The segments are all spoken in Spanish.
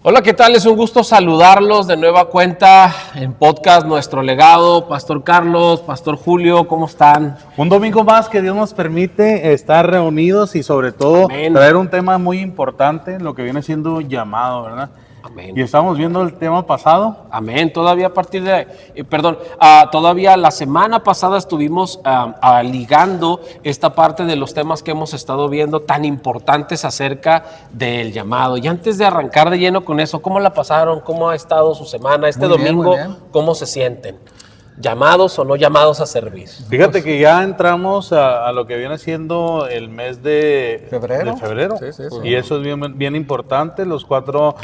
Hola, ¿qué tal? Es un gusto saludarlos de nueva cuenta en podcast Nuestro Legado. Pastor Carlos, Pastor Julio, ¿cómo están? Un domingo más que Dios nos permite estar reunidos y sobre todo Amén. traer un tema muy importante, lo que viene siendo llamado, ¿verdad? Amén. Y estamos viendo el tema pasado. Amén. Todavía a partir de, todavía la semana pasada estuvimos ligando esta parte de los temas que hemos estado viendo tan importantes acerca del llamado. Y antes de arrancar de lleno con eso, ¿cómo la pasaron? ¿Cómo ha estado su semana? Este Muy bien, domingo, muy bien. ¿cómo se sienten? ¿Llamados o no llamados a servir? Fíjate que ya entramos a lo que viene siendo el mes de ¿Febrero? de febrero. Sí. Y eso es bien importante. Los cuatro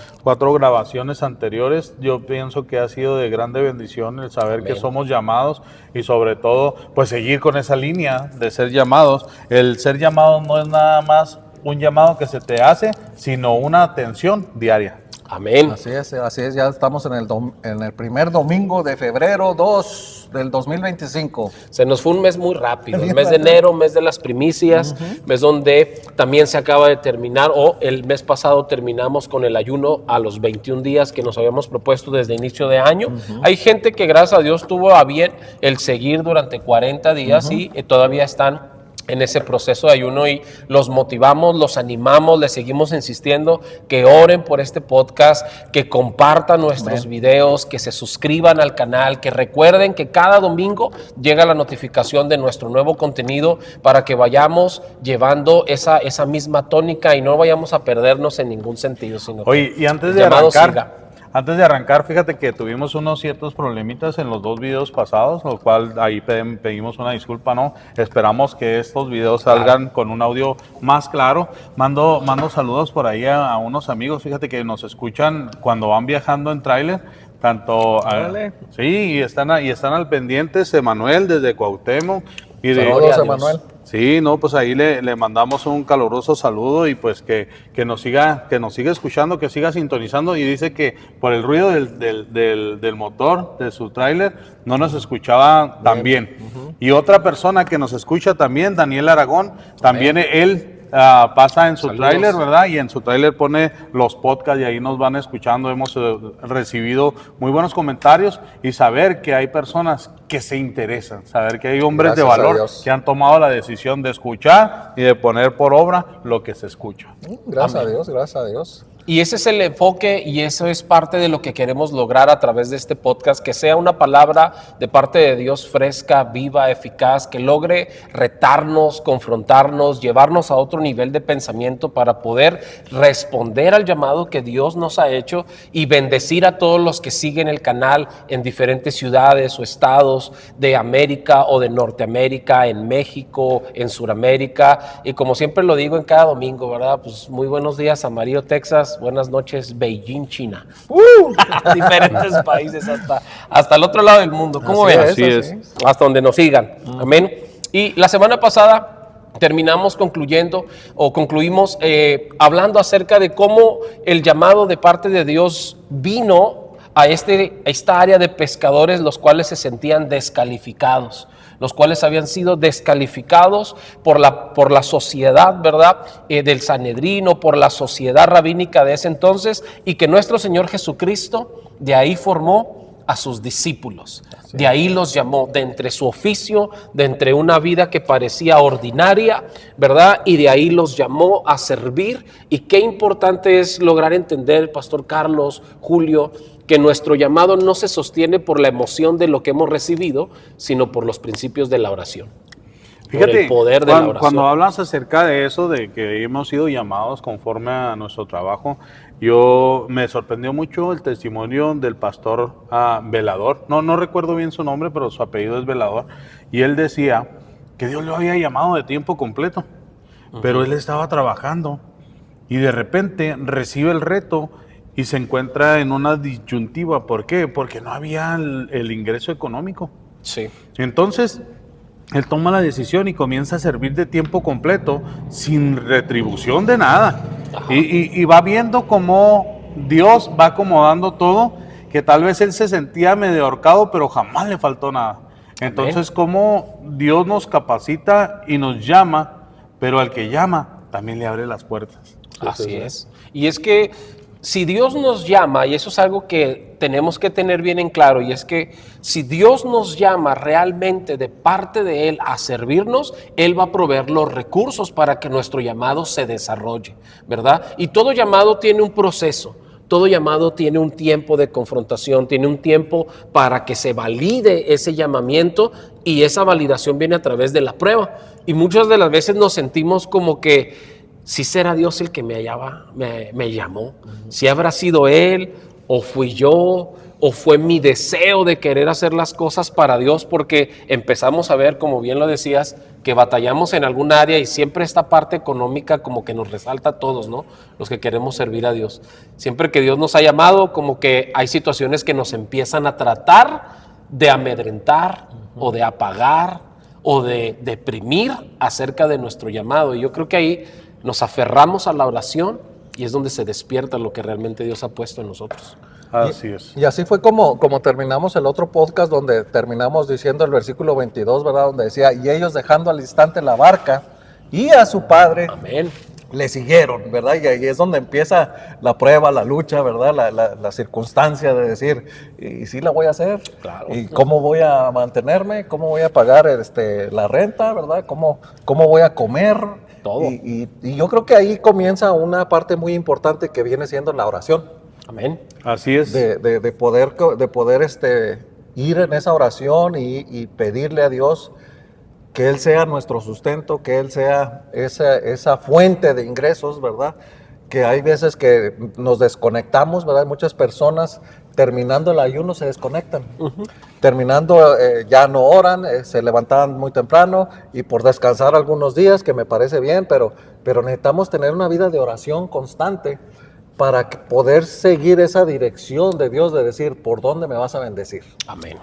grabaciones anteriores, yo pienso que ha sido de grande bendición el saber Amén. que somos llamados y sobre todo, pues seguir con esa línea de ser llamados. El ser llamado no es nada más un llamado que se te hace, sino una atención diaria. Amén. Así es, ya estamos en el primer domingo de febrero 2 del 2025. Se nos fue un mes muy rápido, el mes de enero, mes de las primicias, mes donde también se acaba de terminar, o el mes pasado terminamos con el ayuno a los 21 días que nos habíamos propuesto desde inicio de año. Hay gente que gracias a Dios tuvo a bien el seguir durante 40 días y todavía están en ese proceso de ayuno y los motivamos, los animamos, les seguimos insistiendo que oren por este podcast, que compartan nuestros videos, que se suscriban al canal, que recuerden que cada domingo llega la notificación de nuestro nuevo contenido para que vayamos llevando esa misma tónica y no vayamos a perdernos en ningún sentido, sino Oye, y antes de arrancar, fíjate que tuvimos unos ciertos problemitas en los dos videos pasados, lo cual ahí pedimos una disculpa, ¿no? Esperamos que estos videos salgan con un audio más claro. Mando saludos por ahí a unos amigos, fíjate que nos escuchan cuando van viajando en tráiler, tanto sí, y están al pendiente, Emanuel desde Cuauhtémoc y de Saludos, Emanuel. Sí, no, pues ahí le mandamos un caluroso saludo y pues que nos siga escuchando, que siga sintonizando, y dice que por el ruido del motor de su tráiler no nos escuchaba tan bien. Y otra persona que nos escucha también, Daniel Aragón, también él pasa en su tráiler, ¿verdad? Y en su tráiler pone los podcasts y ahí nos van escuchando. Hemos recibido muy buenos comentarios y saber que hay personas que se interesan, saber que hay hombres de valor que han tomado la decisión de escuchar y de poner por obra lo que se escucha. Gracias a Dios. Y ese es el enfoque y eso es parte de lo que queremos lograr a través de este podcast, que sea una palabra de parte de Dios fresca, viva, eficaz, que logre retarnos, confrontarnos, llevarnos a otro nivel de pensamiento para poder responder al llamado que Dios nos ha hecho y bendecir a todos los que siguen el canal en diferentes ciudades o estados de América o de Norteamérica, en México, en Sudamérica. Y como siempre lo digo en cada domingo, ¿verdad? Pues muy buenos días, Amarillo, Texas. Buenas noches, Beijing, China. Diferentes países hasta el otro lado del mundo. ¿Cómo ven? Así es. Hasta donde nos sigan. Amén. Y la semana pasada concluimos hablando acerca de cómo el llamado de parte de Dios vino a esta área de pescadores, los cuales se sentían descalificados, los cuales habían sido descalificados por la sociedad, ¿verdad? Del Sanedrín o por la sociedad rabínica de ese entonces, y que nuestro Señor Jesucristo de ahí formó a sus discípulos, de ahí los llamó, de entre su oficio, de entre una vida que parecía ordinaria, ¿verdad? Y de ahí los llamó a servir. Y qué importante es lograr entender, Pastor Carlos, Julio, que nuestro llamado no se sostiene por la emoción de lo que hemos recibido, sino por los principios de la oración. Fíjate, por el poder de la oración. Cuando hablas acerca de eso, de que hemos sido llamados conforme a nuestro trabajo, me sorprendió mucho el testimonio del pastor Velador. No recuerdo bien su nombre, pero su apellido es Velador. Y él decía que Dios lo había llamado de tiempo completo, pero él estaba trabajando y de repente recibe el reto y se encuentra en una disyuntiva. ¿Por qué? Porque no había el ingreso económico. Sí. Entonces, él toma la decisión y comienza a servir de tiempo completo sin retribución de nada. Y va viendo cómo Dios va acomodando todo, que tal vez él se sentía medio ahorcado, pero jamás le faltó nada. Entonces, cómo Dios nos capacita y nos llama, pero al que llama también le abre las puertas. Así es. Y es que si Dios nos llama, y eso es algo que tenemos que tener bien en claro, y es que si Dios nos llama realmente de parte de Él a servirnos, Él va a proveer los recursos para que nuestro llamado se desarrolle, ¿verdad? Y todo llamado tiene un proceso. Todo llamado tiene un tiempo de confrontación, tiene un tiempo para que se valide ese llamamiento, y esa validación viene a través de la prueba. Y muchas de las veces nos sentimos como que si será Dios el que me llamó, si habrá sido Él o fui yo, o fue mi deseo de querer hacer las cosas para Dios, porque empezamos a ver, como bien lo decías, que batallamos en algún área y siempre esta parte económica como que nos resalta a todos, ¿no? Los que queremos servir a Dios. Siempre que Dios nos ha llamado, como que hay situaciones que nos empiezan a tratar de amedrentar o de apagar o de deprimir acerca de nuestro llamado. Y yo creo que ahí nos aferramos a la oración y es donde se despierta lo que realmente Dios ha puesto en nosotros. Así es. Y así fue como terminamos el otro podcast, donde terminamos diciendo el versículo 22, ¿verdad? Donde decía, y ellos dejando al instante la barca y a su padre, Amén. le siguieron, ¿verdad? Y ahí es donde empieza la prueba, la lucha, ¿verdad? La circunstancia de decir, ¿y sí la voy a hacer? Claro. ¿Y cómo voy a mantenerme? ¿Cómo voy a pagar la renta, ¿verdad? ¿Cómo voy a comer? Todo. Y yo creo que ahí comienza una parte muy importante que viene siendo la oración. Amén. Así es. De poder ir en esa oración y pedirle a Dios que Él sea nuestro sustento, que Él sea esa fuente de ingresos, ¿verdad? Que hay veces que nos desconectamos, ¿verdad? Muchas personas terminando el ayuno se desconectan. Terminando ya no oran, se levantaban muy temprano y por descansar algunos días, que me parece bien, pero necesitamos tener una vida de oración constante para poder seguir esa dirección de Dios, de decir, ¿por dónde me vas a bendecir? Amén.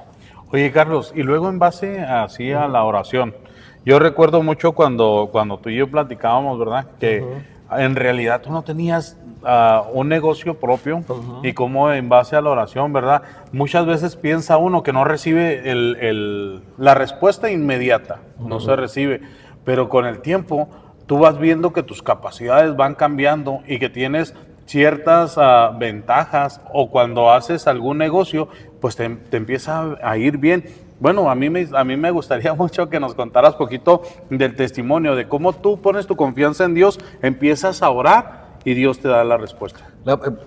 Oye, Carlos, y luego en base así a la oración, yo recuerdo mucho cuando tú y yo platicábamos, ¿verdad? Que en realidad tú no tenías un negocio propio y como en base a la oración, ¿verdad? Muchas veces piensa uno que no recibe la respuesta inmediata, no se recibe, pero con el tiempo tú vas viendo que tus capacidades van cambiando y que tienes ciertas ventajas, o cuando haces algún negocio, pues te empieza a ir bien. Bueno, a mí me gustaría mucho que nos contaras poquito del testimonio, de cómo tú pones tu confianza en Dios, empiezas a orar y Dios te da la respuesta.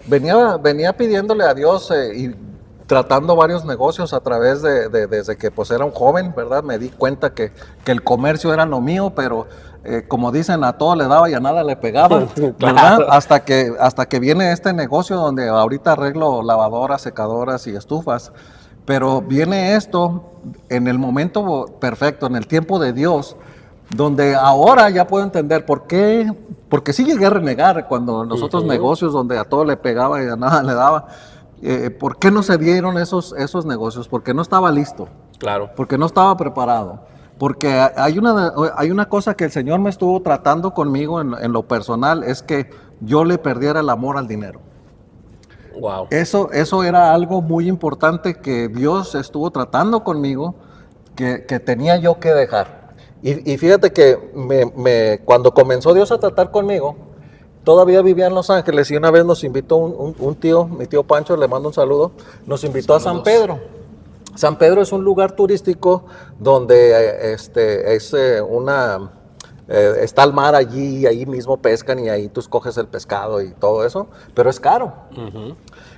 Venía pidiéndole a Dios y tratando varios negocios a través desde que pues era un joven, ¿verdad? Me di cuenta que el comercio era lo mío, pero como dicen, a todo le daba y a nada le pegaba, ¿verdad? Claro. Hasta que viene este negocio donde ahorita arreglo lavadoras, secadoras y estufas, pero viene esto en el momento perfecto, en el tiempo de Dios, donde ahora ya puedo entender porque sí llegué a renegar cuando los otros negocios donde a todo le pegaba y a nada le daba. ¿Por qué no se dieron esos negocios? Porque no estaba listo, Claro. porque no estaba preparado, porque hay una cosa que el Señor me estuvo tratando conmigo en lo personal, es que yo le perdiera el amor al dinero. Wow. Eso era algo muy importante que Dios estuvo tratando conmigo, que tenía yo que dejar. Y fíjate que cuando comenzó Dios a tratar conmigo, todavía vivía en Los Ángeles y una vez nos invitó un tío, mi tío Pancho, le mando un saludo, nos invitó a San Pedro. San Pedro es un lugar turístico donde está el mar allí, y ahí mismo pescan y ahí tú escoges el pescado y todo eso, pero es caro.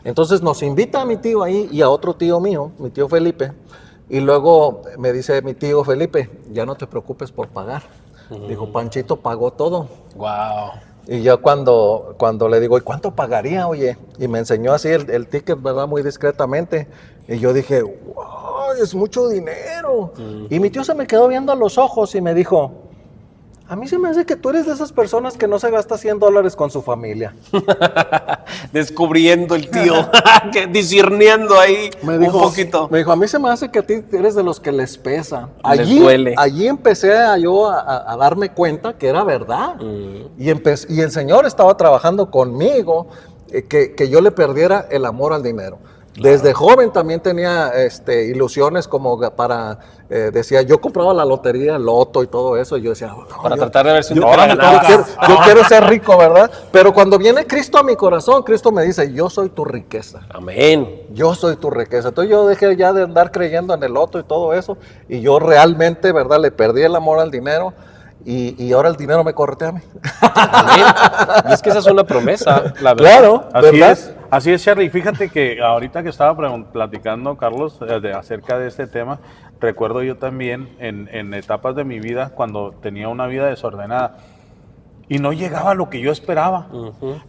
Entonces nos invita a mi tío ahí y a otro tío mío, mi tío Felipe, y luego me dice mi tío Felipe, ya no te preocupes por pagar. Dijo, Panchito pagó todo. Wow. Y yo cuando le digo, ¿y cuánto pagaría, oye? Y me enseñó así el ticket, ¿verdad? Muy discretamente. Y yo dije, wow, es mucho dinero. Y mi tío se me quedó viendo a los ojos y me dijo, a mí se me hace que tú eres de esas personas que no se gasta $100 con su familia. Descubriendo el tío, discerniendo ahí un poquito. Me dijo, a mí se me hace que a ti eres de los que les pesa. Les duele. Allí empecé yo a darme cuenta que era verdad. Y el Señor estaba trabajando conmigo, que yo le perdiera el amor al dinero. Desde joven también tenía ilusiones como para, decía, yo compraba la lotería, el loto y todo eso, y yo decía, Para tratar de ver si un yo, día yo ganaba. quiero ser rico, ¿verdad? Pero cuando viene Cristo a mi corazón, Cristo me dice, yo soy tu riqueza. Amén. Yo soy tu riqueza. Entonces yo dejé ya de andar creyendo en el loto y todo eso, y yo realmente, ¿verdad? Le perdí el amor al dinero, y ahora el dinero me corretea a mí. Amén. Y es que esa es una promesa, la verdad. Claro, Así ¿verdad? así es, Charlie. Fíjate que ahorita que estaba platicando, Carlos, acerca de este tema, recuerdo yo también en etapas de mi vida cuando tenía una vida desordenada y no llegaba a lo que yo esperaba.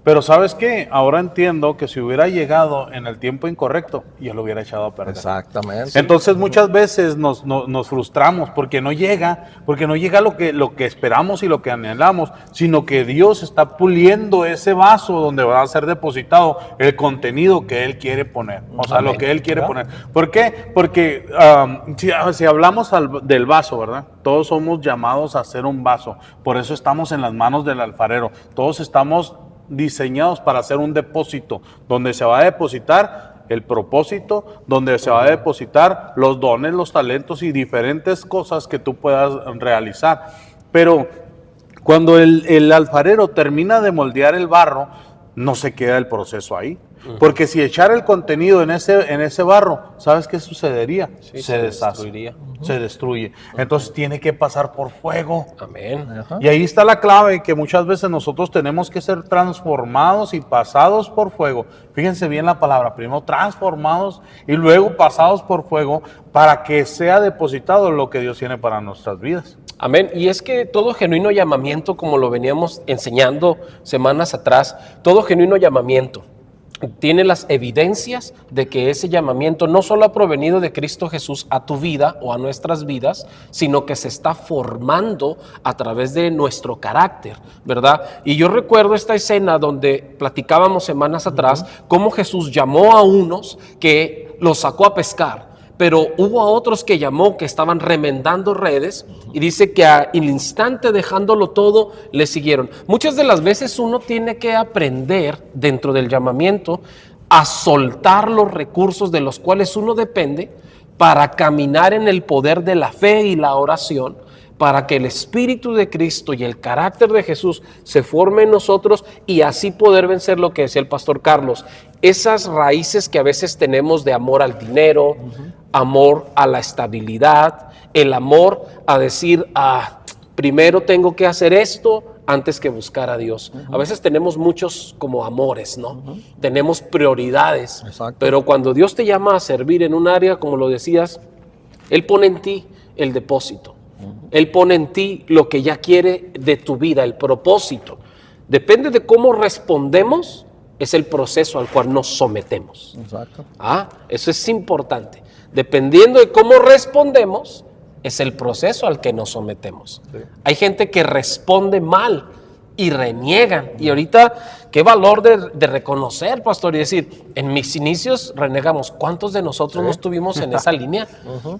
Pero ¿sabes qué? Ahora entiendo que si hubiera llegado en el tiempo incorrecto, yo lo hubiera echado a perder. Exactamente. Entonces muchas veces nos frustramos porque no llega lo que esperamos y lo que anhelamos, sino que Dios está puliendo ese vaso donde va a ser depositado el contenido que Él quiere poner, o sea, lo que Él quiere poner. ¿Por qué? Porque si hablamos del vaso, ¿verdad? Todos somos llamados a ser un vaso, por eso estamos en las manos del alfarero, todos estamos diseñados para hacer un depósito donde se va a depositar el propósito, donde se va a depositar los dones, los talentos y diferentes cosas que tú puedas realizar. Pero cuando el alfarero termina de moldear el barro, no se queda el proceso ahí. Porque si echara el contenido en ese barro, ¿sabes qué sucedería? Sí, se deshace, destruiría. se destruye. Entonces tiene que pasar por fuego. Amén. Y ahí está la clave, que muchas veces nosotros tenemos que ser transformados y pasados por fuego. Fíjense bien la palabra, primero transformados y luego pasados por fuego para que sea depositado lo que Dios tiene para nuestras vidas. Amén. Y es que todo genuino llamamiento, como lo veníamos enseñando semanas atrás, todo genuino llamamiento tiene las evidencias de que ese llamamiento no solo ha provenido de Cristo Jesús a tu vida o a nuestras vidas, sino que se está formando a través de nuestro carácter, ¿verdad? Y yo recuerdo esta escena donde platicábamos semanas atrás, cómo Jesús llamó a unos que los sacó a pescar, pero hubo a otros que llamó que estaban remendando redes y dice que al instante dejándolo todo le siguieron. Muchas de las veces uno tiene que aprender dentro del llamamiento a soltar los recursos de los cuales uno depende para caminar en el poder de la fe y la oración, para que el Espíritu de Cristo y el carácter de Jesús se forme en nosotros y así poder vencer lo que decía el pastor Carlos, esas raíces que a veces tenemos de amor al dinero, amor a la estabilidad, el amor a decir, primero tengo que hacer esto antes que buscar a Dios. A veces tenemos muchos como amores, ¿no? Tenemos prioridades, Exacto. pero cuando Dios te llama a servir en un área, como lo decías, Él pone en ti el depósito. Él pone en ti lo que ya quiere de tu vida, el propósito. Depende de cómo respondemos, es el proceso al cual nos sometemos. Exacto. Eso es importante. Dependiendo de cómo respondemos, es el proceso al que nos sometemos. Sí. Hay gente que responde mal y reniegan. Y ahorita, qué valor de reconocer, pastor, y decir, en mis inicios renegamos. ¿Cuántos de nosotros no estuvimos en esa línea?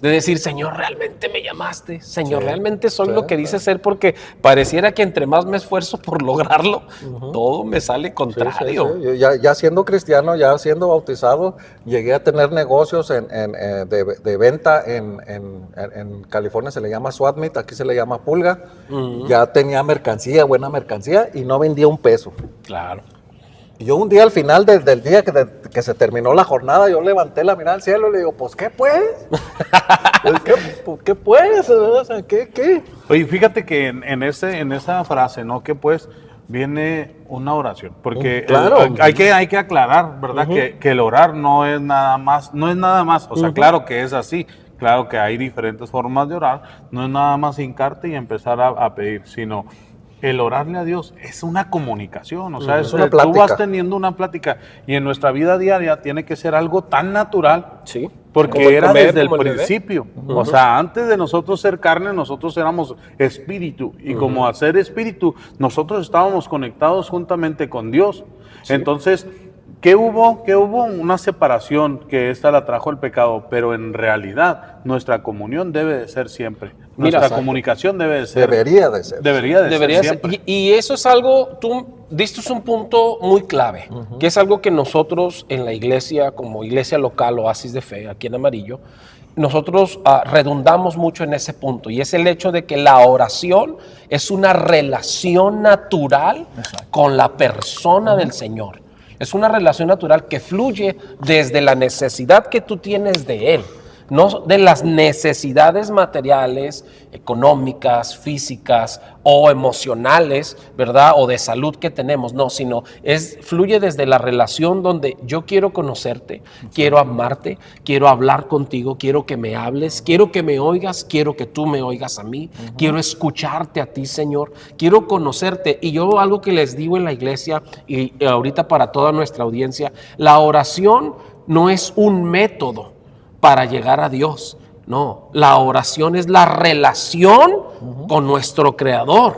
De decir, Señor, realmente me llamaste. Señor, realmente soy lo que dice ser, porque pareciera que entre más me esfuerzo por lograrlo, todo me sale contrario. Sí. Yo ya siendo cristiano, ya siendo bautizado, llegué a tener negocios de venta en California, se le llama swap meet, aquí se le llama pulga. Ya tenía mercancía, buena mercancía, y no vendía un peso. Claro. Y yo un día al final del día que se terminó la jornada, yo levanté la mirada al cielo y le digo, pues, ¿qué pues? ¿Qué pues? O sea, ¿qué? Oye, fíjate que en esa frase, ¿no? Que pues viene una oración, porque Claro. hay que aclarar, ¿verdad? Que el orar no es nada más, o sea, claro que es así, claro que hay diferentes formas de orar, no es nada más hincarte y empezar a pedir, sino el orarle a Dios es una comunicación, o sea, Es una tú plática. vas teniendo una plática y en nuestra vida diaria tiene que ser algo tan natural. Sí. Porque Como era comer, desde el como el bebé. principio. O sea, antes de nosotros ser carne, nosotros éramos espíritu. Y como a ser espíritu, nosotros estábamos conectados juntamente con Dios. Sí. Entonces, ¿qué hubo? Una separación, que esta la trajo el pecado, pero en realidad nuestra comunión debe de ser siempre. Nuestra Mira, comunicación debe de ser. Debería de ser. Debería de Debería ser ser. siempre. Y eso es algo, tú diste un punto muy clave, que es algo que nosotros en la iglesia, como iglesia local, Oasis de Fe, aquí en Amarillo, nosotros redundamos mucho en ese punto, y es el hecho de que la oración es una relación natural con la persona del Señor. Es una relación natural que fluye desde la necesidad que tú tienes de Él, no de las necesidades materiales, económicas, físicas o emocionales, ¿verdad? O de salud que tenemos, no, sino fluye desde la relación donde yo quiero conocerte, quiero amarte, quiero hablar contigo, quiero que me hables, quiero que me oigas, quiero que tú me oigas a mí, quiero escucharte a ti, Señor, quiero conocerte. Y yo algo que les digo en la iglesia y ahorita para toda nuestra audiencia, la oración no es un método para llegar a Dios. No, la oración es la relación con nuestro Creador.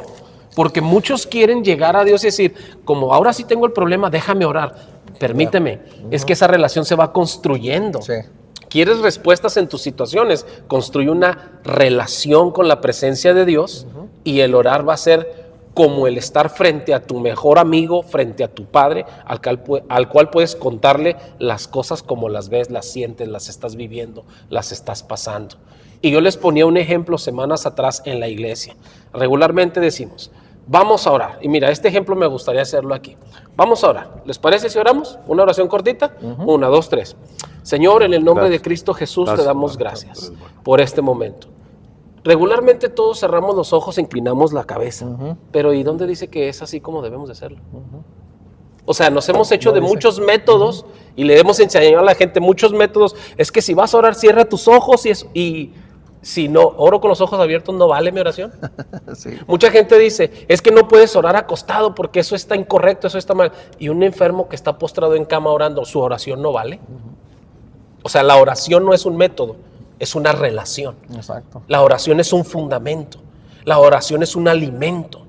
Porque muchos quieren llegar a Dios y decir, como ahora sí tengo el problema, déjame orar. Permíteme, es que esa relación se va construyendo. Sí. ¿Quieres respuestas en tus situaciones? Construye una relación con la presencia de Dios y el orar va a ser como el estar frente a tu mejor amigo, frente a tu Padre, al cual puedes contarle las cosas como las ves, las sientes, las estás viviendo, las estás pasando. Y yo les ponía un ejemplo semanas atrás en la iglesia. Regularmente decimos, vamos a orar. Y mira, este ejemplo me gustaría hacerlo aquí. Vamos a orar. ¿Les parece si oramos? Una oración cortita. 1, 2, 3. Señor, en el nombre de Cristo Jesús te damos gracias por este momento. Regularmente todos cerramos los ojos e inclinamos la cabeza, pero ¿y dónde dice que es así como debemos de hacerlo? O sea, nos hemos hecho de muchos métodos y le hemos enseñado a la gente muchos métodos. Es que si vas a orar, cierra tus ojos y si no, oro con los ojos abiertos, ¿no vale mi oración? Sí. Mucha gente dice, es que no puedes orar acostado porque eso está incorrecto, eso está mal. Y un enfermo que está postrado en cama orando, ¿su oración no vale? O sea, la oración no es un método, es una relación. Exacto. La oración es un fundamento. La oración es un alimento.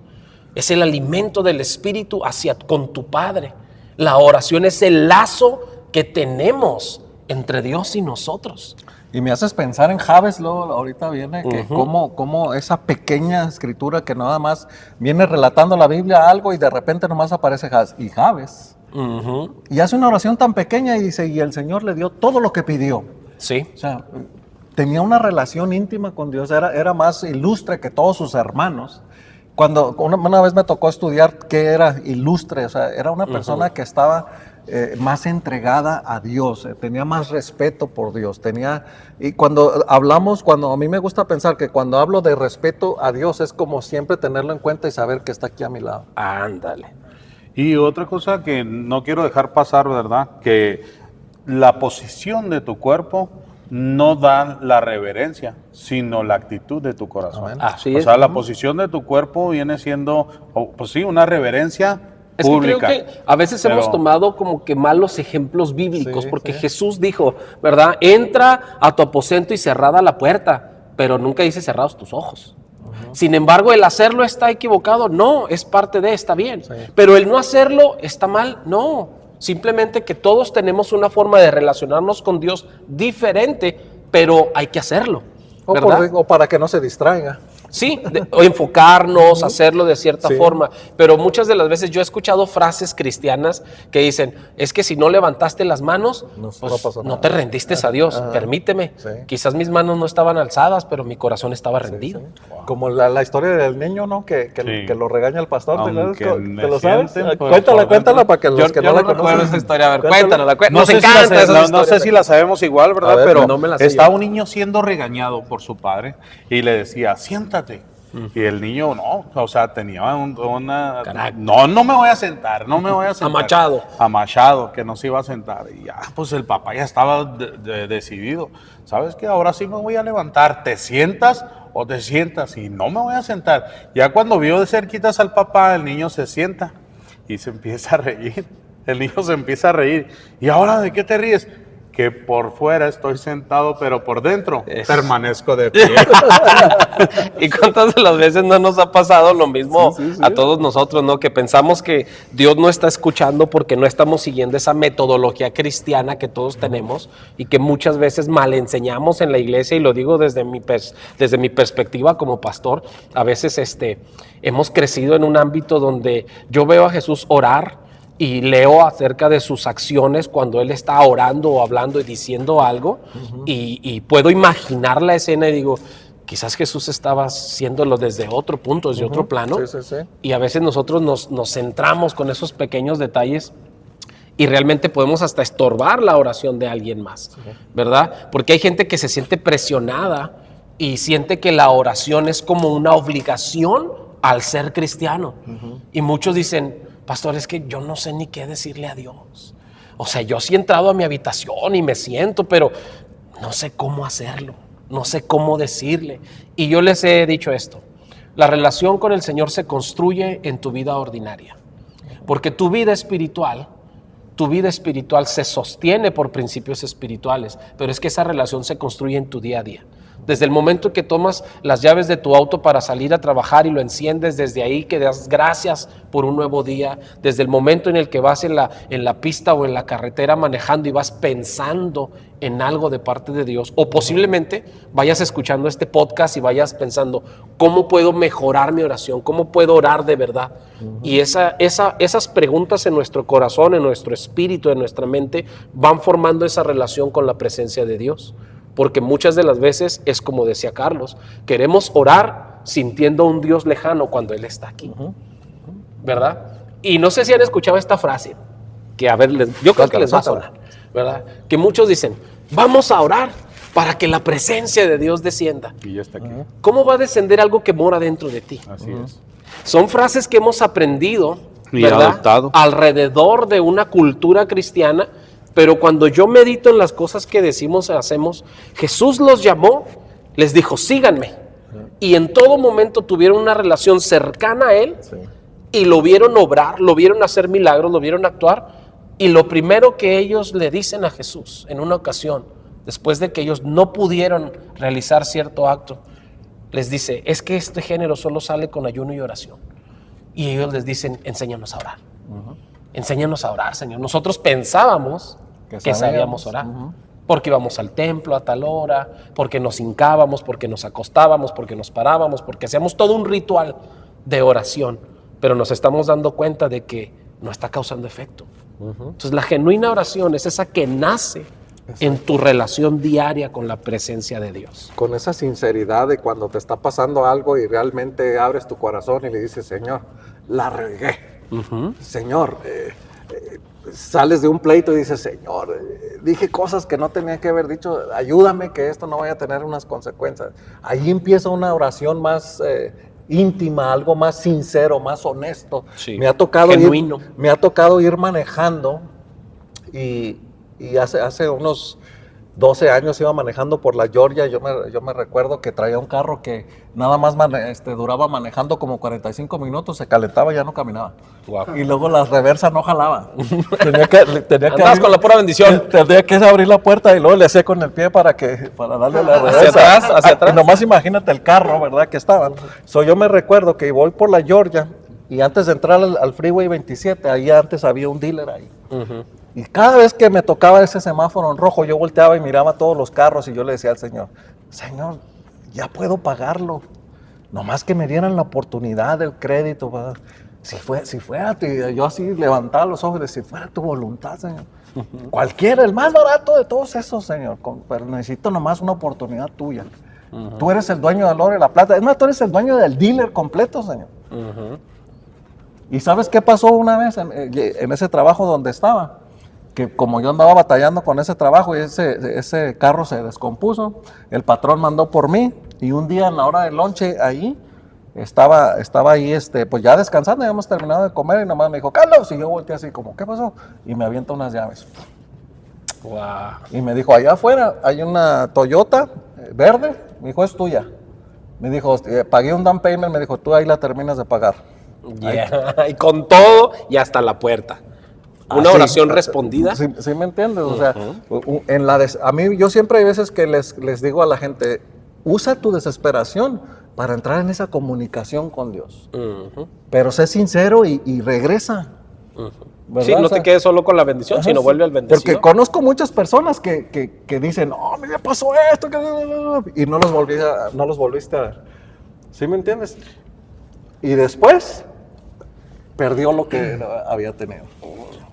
Es el alimento del Espíritu con tu Padre. La oración es el lazo que tenemos entre Dios y nosotros. Y me haces pensar en Javes, luego ahorita viene, que cómo esa pequeña escritura que nada más viene relatando la Biblia algo y de repente nomás aparece Javes. Y Javes. Y hace una oración tan pequeña y dice, y el Señor le dio todo lo que pidió. Sí. O sea, tenía una relación íntima con Dios, era más ilustre que todos sus hermanos. Cuando una vez me tocó estudiar qué era ilustre, o sea, era una persona que estaba más entregada a Dios, tenía más respeto por Dios, y cuando a mí me gusta pensar que cuando hablo de respeto a Dios es como siempre tenerlo en cuenta y saber que está aquí a mi lado. Ándale. Y otra cosa que no quiero dejar pasar, ¿verdad? Que la posición de tu cuerpo no da la reverencia, sino la actitud de tu corazón. Así o es. sea, la posición de tu cuerpo viene siendo, pues sí, una reverencia Es que pública. creo que a veces hemos tomado como que malos ejemplos bíblicos, Sí, porque sí. Jesús dijo, ¿verdad? Entra a tu aposento y cerrada la puerta, pero nunca dice cerrados tus ojos. Sin embargo, el hacerlo está equivocado, no, es parte de, está bien. Sí. Pero el no hacerlo está mal, no. Simplemente que todos tenemos una forma de relacionarnos con Dios diferente, pero hay que hacerlo, ¿verdad? O para que no se distraiga. Sí, o enfocarnos, hacerlo de cierta Sí. forma. Pero muchas de las veces yo he escuchado frases cristianas que dicen, es que si no levantaste las manos, No pues, pasó no nada. te rendiste a Dios. Permíteme. Sí. Quizás mis manos no estaban alzadas, pero mi corazón estaba rendido. Como la historia del niño, ¿no? Que Sí. lo regaña el pastor. Aunque ¿Te me lo sabes? sienten por Cuéntala dentro. para que los que no la recuerdo conocen. esa historia. A ver, Cuéntala. cuéntanos. No Nos sé, encanta esa no historia. sé si la sabemos igual, ¿verdad? A ver, pero no me la sé está yo. un niño siendo regañado por su padre y le decía, siéntate. Y el niño no, o sea, tenía una... Carácter. No me voy a sentar, no me voy a sentar. Amachado. Amachado, que no se iba a sentar. Y ya, pues el papá ya estaba decidido. ¿Sabes qué? Ahora sí me voy a levantar. ¿Te sientas o te sientas? Y no me voy a sentar. Ya cuando vio de cerquitas al papá, el niño se sienta y se empieza a reír. El niño se empieza a reír. ¿Y ahora de qué te ríes? que por fuera estoy sentado, pero por dentro permanezco de pie. ¿Y cuántas de las veces no nos ha pasado lo mismo a todos nosotros, ¿no? Que pensamos que Dios no está escuchando porque no estamos siguiendo esa metodología cristiana que todos tenemos y que muchas veces mal enseñamos en la iglesia, y lo digo desde mi perspectiva como pastor. A veces hemos crecido en un ámbito donde yo veo a Jesús orar y leo acerca de sus acciones cuando Él está orando o hablando y diciendo algo, y puedo imaginar la escena y digo, quizás Jesús estaba haciéndolo desde otro punto, desde otro plano, y a veces nosotros nos centramos con esos pequeños detalles y realmente podemos hasta estorbar la oración de alguien más, ¿verdad? Porque hay gente que se siente presionada y siente que la oración es como una obligación al ser cristiano, y muchos dicen, pastor, es que yo no sé ni qué decirle a Dios. O sea, yo sí he entrado a mi habitación y me siento, pero no sé cómo hacerlo, no sé cómo decirle. Y yo les he dicho esto: la relación con el Señor se construye en tu vida ordinaria, porque tu vida espiritual se sostiene por principios espirituales, pero es que esa relación se construye en tu día a día. Desde el momento que tomas las llaves de tu auto para salir a trabajar y lo enciendes, desde ahí que das gracias por un nuevo día, desde el momento en el que vas en la pista o en la carretera manejando y vas pensando en algo de parte de Dios, o posiblemente vayas escuchando este podcast y vayas pensando, ¿cómo puedo mejorar mi oración? ¿Cómo puedo orar de verdad? Y esas preguntas en nuestro corazón, en nuestro espíritu, en nuestra mente, van formando esa relación con la presencia de Dios. Porque muchas de las veces es como decía Carlos, queremos orar sintiendo a un Dios lejano cuando Él está aquí, ¿verdad? Y no sé si han escuchado esta frase, que a ver, yo creo que les va a sonar, ¿verdad? Que muchos dicen, vamos a orar para que la presencia de Dios descienda. Y ya está aquí. ¿Cómo va a descender algo que mora dentro de ti? Así es. Son frases que hemos aprendido, Y ¿verdad?, adoptado alrededor de una cultura cristiana. Pero cuando yo medito en las cosas que decimos y hacemos, Jesús los llamó, les dijo, síganme. Y en todo momento tuvieron una relación cercana a Él, y lo vieron obrar, lo vieron hacer milagros, lo vieron actuar. Y lo primero que ellos le dicen a Jesús en una ocasión, después de que ellos no pudieron realizar cierto acto, les dice, es que este género solo sale con ayuno y oración. Y ellos les dicen, enséñanos a orar. Enséñanos a orar, Señor. Nosotros pensábamos que sabíamos orar, porque íbamos al templo a tal hora, porque nos hincábamos, porque nos acostábamos, porque nos parábamos, porque hacíamos todo un ritual de oración, pero nos estamos dando cuenta de que no está causando efecto. Entonces la genuina oración es esa que nace en tu relación diaria con la presencia de Dios. Con esa sinceridad de cuando te está pasando algo y realmente abres tu corazón y le dices, Señor, la regué. Señor, sales de un pleito y dices, Señor, dije cosas que no tenía que haber dicho, ayúdame que esto no vaya a tener unas consecuencias. Ahí empieza una oración más íntima, algo más sincero, más honesto. Sí, me ha tocado genuino. Me ha tocado ir manejando y hace unos 12 años iba manejando por la Georgia. Yo me recuerdo que traía un carro que nada más duraba manejando como 45 minutos, se calentaba y ya no caminaba. Wow. Y luego la reversa no jalaba. Andabas con la pura bendición. Tenía que abrir la puerta y luego le hacía con el pie para darle la reversa. Hacia atrás. Y nomás imagínate el carro, ¿verdad? Que estaban. Yo me recuerdo que voy por la Georgia y antes de entrar al Freeway 27, ahí antes había un dealer ahí. Y cada vez que me tocaba ese semáforo en rojo, yo volteaba y miraba todos los carros y yo le decía al Señor, Señor, ya puedo pagarlo. Nomás que me dieran la oportunidad del crédito, ¿verdad? Si fuera, yo así levantaba los ojos y decía, si fuera tu voluntad, Señor. Cualquiera, el más barato de todos esos, Señor. Pero necesito nomás una oportunidad tuya. Tú eres el dueño del oro y la plata. Es más, tú eres el dueño del dealer completo, Señor. ¿Y sabes qué pasó una vez en ese trabajo donde estaba? Que como yo andaba batallando con ese trabajo y ese carro se descompuso, el patrón mandó por mí y un día en la hora del lonche ahí, estaba ahí pues ya descansando, ya hemos terminado de comer y nomás me dijo, Carlos, y yo volteé así como, ¿qué pasó? Y me avienta unas llaves. Wow. Y me dijo, allá afuera hay una Toyota verde, me dijo, es tuya. Me dijo, pagué un down payment, me dijo, tú ahí la terminas de pagar. Yeah. Y con todo y hasta la puerta. una oración respondida. ¿Sí, sí me entiendes? O sea, a mí yo siempre hay veces que les digo a la gente, usa tu desesperación para entrar en esa comunicación con Dios. Pero sé sincero y regresa. ¿Verdad? Sí, no te quedes solo con la bendición, sino vuelve al bendecido. Porque conozco muchas personas que dicen, oh, me pasó esto, y no los volviste a ver. ¿Sí me entiendes? Y después perdió lo que había tenido.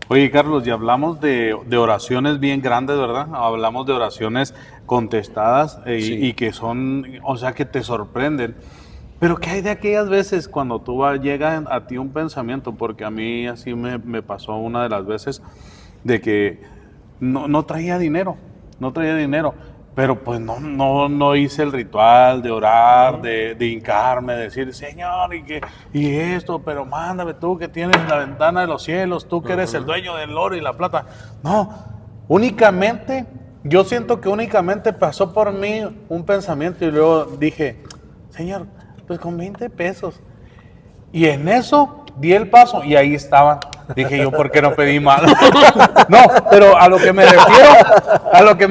Oye, Carlos, y hablamos de oraciones bien grandes, ¿verdad? Hablamos de oraciones contestadas y que son, o sea, que te sorprenden. Pero ¿qué hay de aquellas veces cuando llega a ti un pensamiento? Porque a mí así me pasó una de las veces de que no traía dinero, pero pues no hice el ritual de orar, de hincarme, de decir, Señor, y esto, pero mándame tú que tienes la ventana de los cielos, tú que eres el dueño del oro y la plata. No, únicamente, yo siento que únicamente pasó por mí un pensamiento y luego dije, Señor, pues con 20 pesos. Y en eso di el paso y ahí estaban. Dije yo, ¿por qué no pedí más? No, pero a lo que me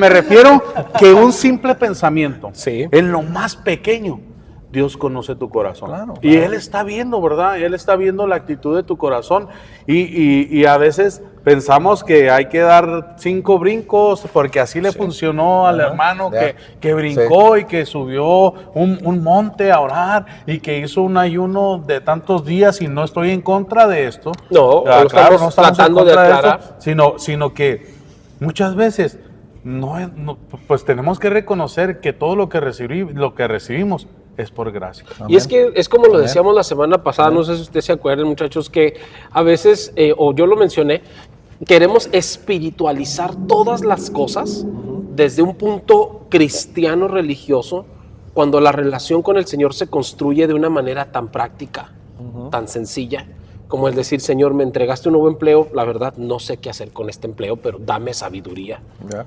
refiero, que un simple pensamiento, en lo más pequeño, Dios conoce tu corazón. Claro. Y Él está viendo, ¿verdad? Él está viendo la actitud de tu corazón. Y a veces pensamos que hay que dar 5 brincos porque así le funcionó al hermano que brincó y que subió un monte a orar y que hizo un ayuno de tantos días, y no estoy en contra de esto. No, claro, estamos no estamos tratando de aclarar. Sino que muchas veces pues tenemos que reconocer que todo lo que recibimos es por gracia. Y es que es como lo decíamos la semana pasada, no sé si ustedes se acuerdan, muchachos, que a veces, o yo lo mencioné, queremos espiritualizar todas las cosas desde un punto cristiano religioso, cuando la relación con el Señor se construye de una manera tan práctica, tan sencilla, como el decir, Señor, me entregaste un nuevo empleo, la verdad no sé qué hacer con este empleo, pero dame sabiduría.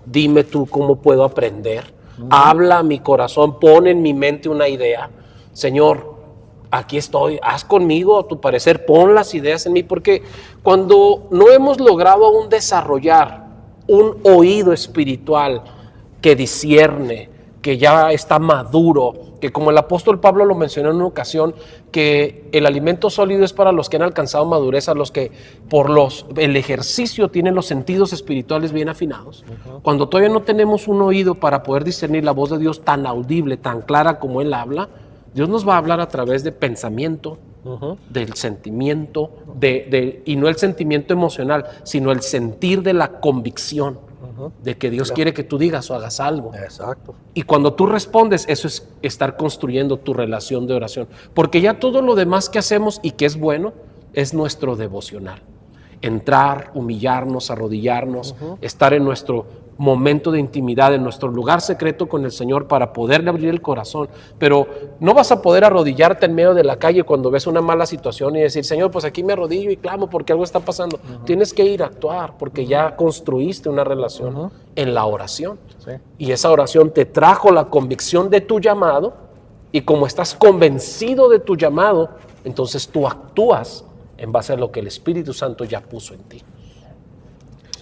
Dime tú cómo puedo aprender. Habla a mi corazón, pon en mi mente una idea. Señor, aquí estoy, haz conmigo a tu parecer, pon las ideas en mí, porque cuando no hemos logrado aún desarrollar un oído espiritual que discierne, que ya está maduro, que como el apóstol Pablo lo mencionó en una ocasión, que el alimento sólido es para los que han alcanzado madurez, a los que por el ejercicio tienen los sentidos espirituales bien afinados. Cuando todavía no tenemos un oído para poder discernir la voz de Dios tan audible, tan clara como Él habla, Dios nos va a hablar a través de pensamiento, del sentimiento, y no el sentimiento emocional, sino el sentir de la convicción de que Dios quiere que tú digas o hagas algo. Exacto. Y cuando tú respondes, eso es estar construyendo tu relación de oración. Porque ya todo lo demás que hacemos y que es bueno, es nuestro devocional. Entrar, humillarnos, arrodillarnos, estar en nuestro momento de intimidad, en nuestro lugar secreto con el Señor para poderle abrir el corazón. Pero no vas a poder arrodillarte en medio de la calle cuando ves una mala situación y decir, Señor, pues aquí me arrodillo y clamo porque algo está pasando. Tienes que ir a actuar porque ya construiste una relación en la oración. Y esa oración te trajo la convicción de tu llamado, y como estás convencido de tu llamado, entonces tú actúas en base a lo que el Espíritu Santo ya puso en ti.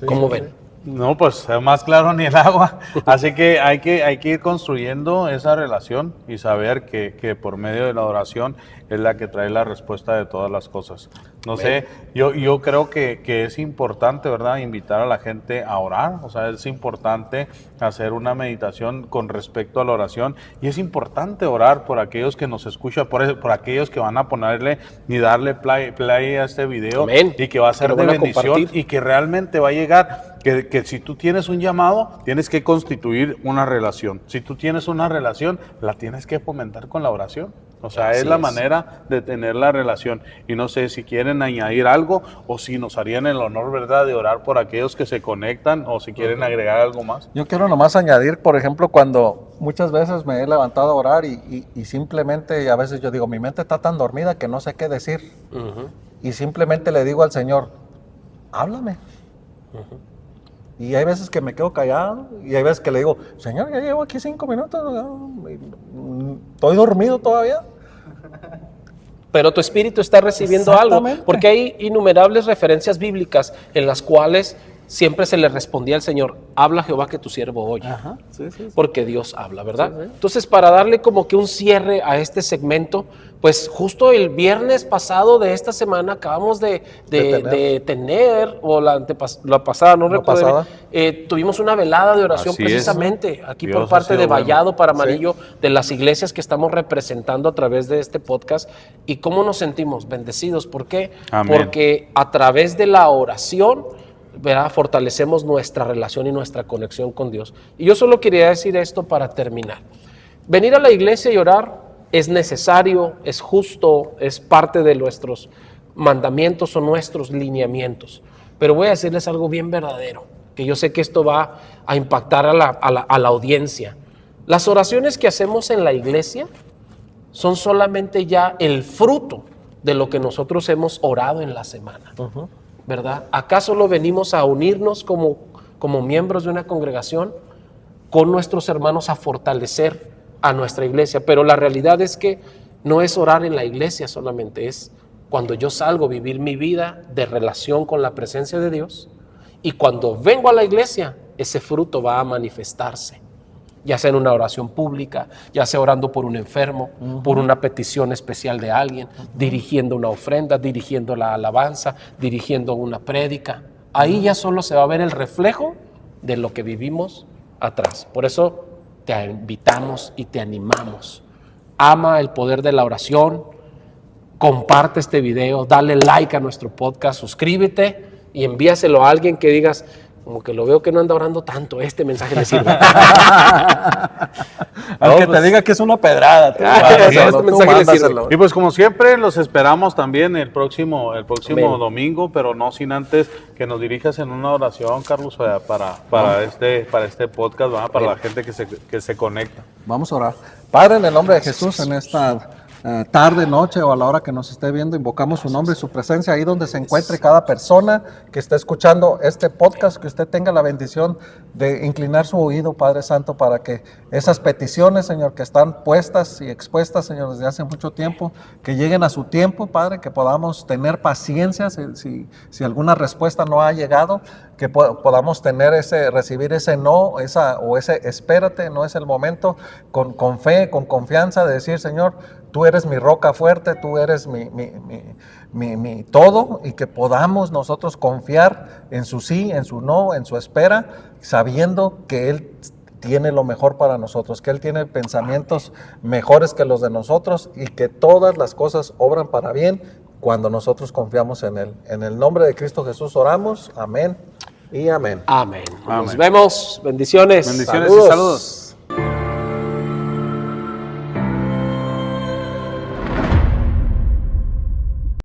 ¿Cómo ven? No, pues más claro ni el agua. Así que hay que ir construyendo esa relación y saber que por medio de la oración es la que trae la respuesta de todas las cosas. No sé, yo creo que es importante, ¿verdad?, invitar a la gente a orar. O sea, es importante hacer una meditación con respecto a la oración, y es importante orar por aquellos que nos escuchan, por aquellos que van a ponerle y darle play a este video. Amén. Y que va a ser de bendición y que realmente va a llegar. Que si tú tienes un llamado, tienes que constituir una relación. Si tú tienes una relación, la tienes que fomentar con la oración. O sea, es la manera de tener la relación. Y no sé si quieren añadir algo, o si nos harían el honor, ¿verdad?, de orar por aquellos que se conectan, o si quieren agregar algo más. Yo quiero nomás añadir, por ejemplo, cuando muchas veces me he levantado a orar y simplemente, a veces yo digo, mi mente está tan dormida que no sé qué decir. Y simplemente le digo al Señor, háblame. Y hay veces que me quedo callado, y hay veces que le digo, Señor, ya llevo aquí 5 minutos, estoy dormido todavía. pero tu espíritu está recibiendo algo, Exactamente. porque hay innumerables referencias bíblicas en las cuales siempre se le respondía al Señor, habla Jehová que tu siervo oye. Ajá, sí, sí, sí. Porque Dios habla, ¿verdad? Entonces, para darle como que un cierre a este segmento, pues justo el viernes pasado de esta semana acabamos de tener, o la pasada, no La recuerdo, pasada. tuvimos una velada de oración Así es. precisamente aquí Dios por parte ha sido de Vallado bueno. para Amarillo, de las iglesias que estamos representando a través de este podcast. ¿Y cómo nos sentimos? Bendecidos. ¿Por qué? Amén. Porque a través de la oración, ¿verdad?, fortalecemos nuestra relación y nuestra conexión con Dios. Y yo solo quería decir esto para terminar. Venir a la iglesia y orar es necesario, es justo, es parte de nuestros mandamientos o nuestros lineamientos. Pero voy a decirles algo bien verdadero, que yo sé que esto va a impactar a la audiencia. Las oraciones que hacemos en la iglesia son solamente ya el fruto de lo que nosotros hemos orado en la semana. ¿Verdad? Acá solo venimos a unirnos como miembros de una congregación con nuestros hermanos a fortalecer a nuestra iglesia, pero la realidad es que no es orar en la iglesia solamente, es cuando yo salgo a vivir mi vida de relación con la presencia de Dios, y cuando vengo a la iglesia, ese fruto va a manifestarse, ya sea en una oración pública, ya sea orando por un enfermo, por una petición especial de alguien, dirigiendo una ofrenda, dirigiendo la alabanza, dirigiendo una prédica. Ahí ya solo se va a ver el reflejo de lo que vivimos atrás. Por eso te invitamos y te animamos. Ama el poder de la oración, comparte este video, dale like a nuestro podcast, suscríbete y envíaselo a alguien que digas, como que lo veo que no anda orando tanto, este mensaje le sirve. Aunque te diga que es una pedrada. Tú, este mensaje le sirve. Y pues como siempre los esperamos también el próximo Amén. domingo, pero no sin antes que nos dirijas en una oración, Carlos, para este podcast, ¿verdad? Para la gente que se conecta. Vamos a orar. Padre, en el nombre de Jesús, en esta tarde, noche o a la hora que nos esté viendo, invocamos su nombre y su presencia ahí donde se encuentre cada persona que esté escuchando este podcast, que usted tenga la bendición de inclinar su oído, Padre Santo, para que esas peticiones, Señor, que están puestas y expuestas, Señor, desde hace mucho tiempo, que lleguen a su tiempo, Padre, que podamos tener paciencia si alguna respuesta no ha llegado, que podamos recibir ese no, ese espérate, no es el momento, con fe, con confianza de decir, Señor, tú eres mi roca fuerte, tú eres mi todo, y que podamos nosotros confiar en su sí, en su no, en su espera, sabiendo que Él tiene lo mejor para nosotros, que Él tiene pensamientos mejores que los de nosotros y que todas las cosas obran para bien cuando nosotros confiamos en Él. En el nombre de Cristo Jesús oramos, amén y amén. Amén. Nos Amén. vemos, bendiciones. Bendiciones Saludos. y saludos.